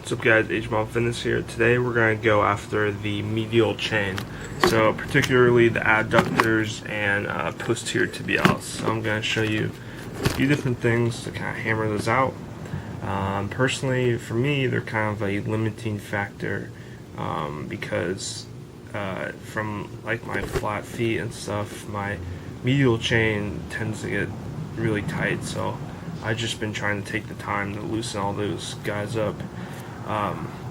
What's up guys, HML Fitness here. Today we're going to go after the medial chain, so particularly the adductors and posterior tibialis. So I'm going to show you a few different things to kind of hammer those out. Personally, for me, they're kind of a limiting factor because from like my flat feet and stuff, my medial chain tends to get really tight, so I've just been trying to take the time to loosen all those guys up.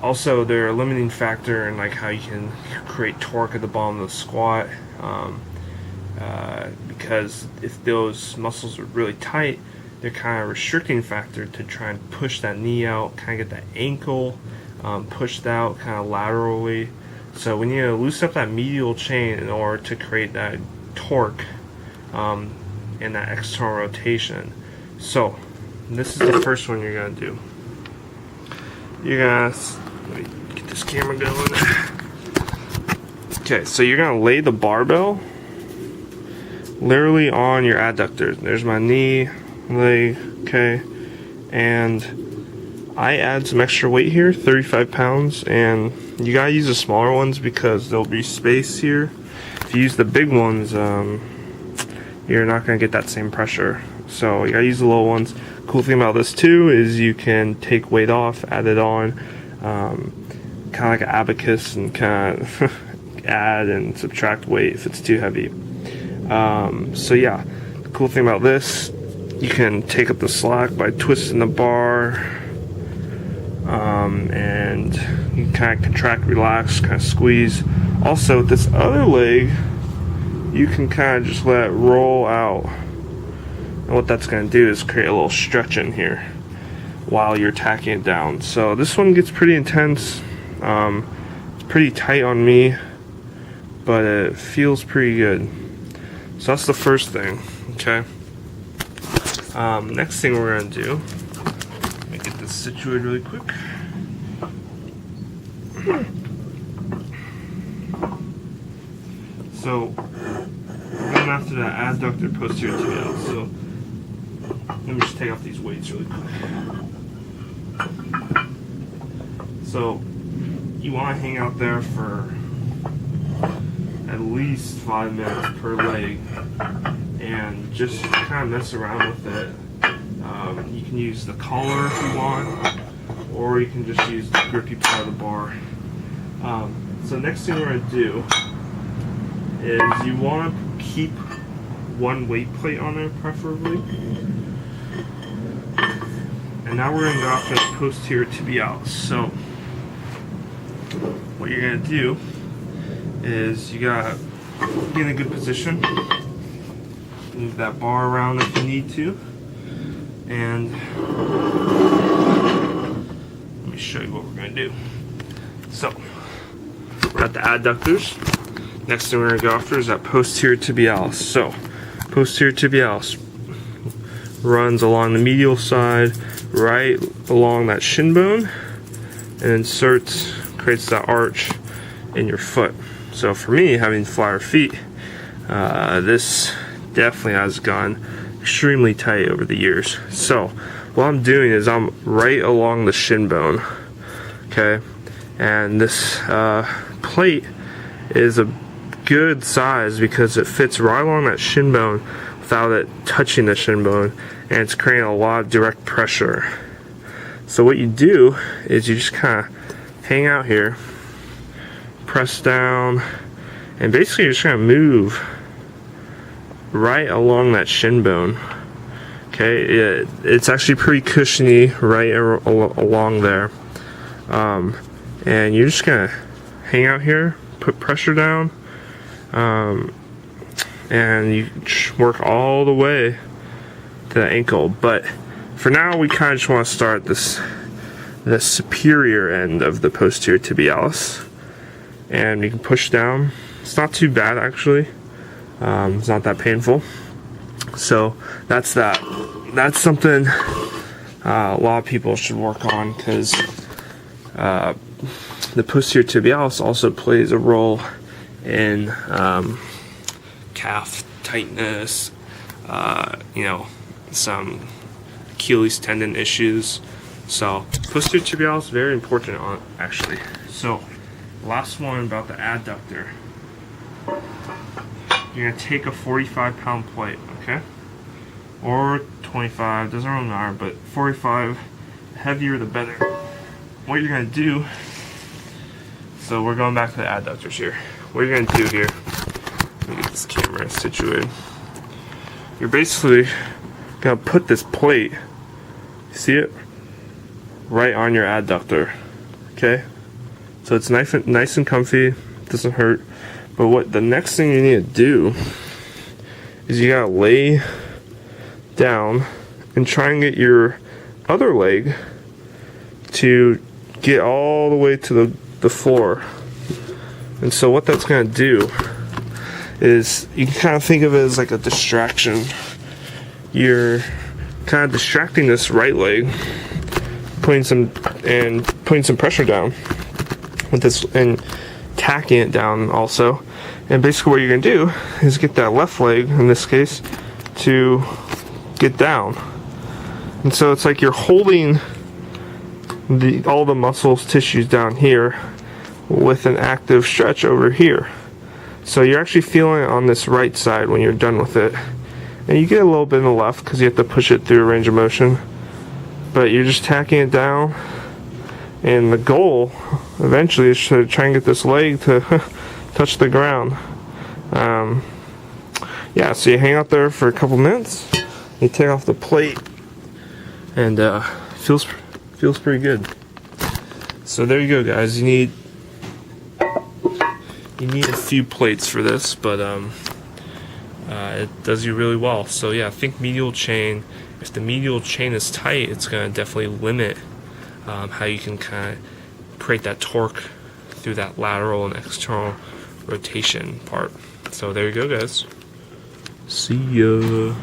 Also, they're a limiting factor in like how you can create torque at the bottom of the squat, because if those muscles are really tight, they're kind of a restricting factor to try and push that knee out, kind of get that ankle pushed out kind of laterally. So we need to loosen up that medial chain in order to create that torque and that external rotation. So this is the first one you're going to do. You're gonna, let me get this camera going. Okay, so you're gonna lay the barbell literally on your adductors. There's my knee, leg, okay, and I add some extra weight here, 35 pounds, and you gotta use the smaller ones because there'll be space here. If you use the big ones, you're not gonna get that same pressure. So you gotta use the little ones. Cool thing about this too is you can take weight off, add it on, kind of like an abacus, and kind of add and subtract weight if it's too heavy. So yeah, the cool thing about this, you can take up the slack by twisting the bar, and you can kind of contract, relax, kind of squeeze. Also, with this other leg, you can kind of just let it roll out. And what that's going to do is create a little stretch in here while you're tacking it down. So this one gets pretty intense. It's pretty tight on me, but it feels pretty good. So that's the first thing, okay? Next thing we're going to do, let me get this situated really quick. So we're going after that adductor posterior tibialis. So let me just take off these weights really quick. So you want to hang out there for at least 5 minutes per leg and just kind of mess around with it. You can use the collar if you want, or you can just use the grippy part of the bar. So next thing we're going to do is you want to keep one weight plate on there preferably. And now we're going to go after the posterior tibialis. So what you're going to do is you got to get in a good position. Move that bar around if you need to. And let me show you what we're going to do. So we're at the adductors. Next thing we're going to go after is that posterior tibialis. So posterior tibialis runs along the medial side, right along that shin bone, and inserts, creates that arch in your foot. So for me, having flatter feet, this definitely has gone extremely tight over the years. So what I'm doing is I'm right along the shin bone, okay, and this plate is a good size because it fits right along that shin bone without it touching the shin bone, and it's creating a lot of direct pressure. So what you do is you just kind of hang out here, press down, and basically you're just going to move right along that shin bone. Okay, it's actually pretty cushiony right along there, and you're just going to hang out here, put pressure down, and you work all the way to the ankle. But for now, we kind of just want to start the superior end of the posterior tibialis, and you can push down. It's not too bad actually. It's not that painful. So that's that. That's something a lot of people should work on, because the posterior tibialis also plays a role in calf tightness, some Achilles tendon issues, So posterior tibialis is very important on actually. So last one about the adductor. You're gonna take a 45-pound plate, okay? Or 25, doesn't really matter, but 45, the heavier the better. What you're gonna do, so we're going back to the adductors here. What you're gonna do here, let me get this camera situated. You're basically gonna put this plate, see it? Right on your adductor, okay? So it's nice and comfy, doesn't hurt. But what the next thing you need to do is you gotta lay down and try and get your other leg to get all the way to the floor. And so what that's gonna do is you can kind of think of it as like a distraction. You're kind of distracting this right leg, putting some pressure down with this and tacking it down also. And basically what you're gonna do is get that left leg, in this case, to get down. And so it's like you're holding all the muscles, tissues down here with an active stretch over here. So you're actually feeling it on this right side when you're done with it. And you get a little bit in the left because you have to push it through a range of motion. But you're just tacking it down. And the goal eventually is to try and get this leg to touch the ground. Yeah, so you hang out there for a couple minutes, you take off the plate, and feels pretty good. So there you go, guys. You need a few plates for this, but it does you really well. So yeah, think medial chain. If the medial chain is tight, it's going to definitely limit how you can kind of create that torque through that lateral and external rotation part. So there you go, guys. See ya.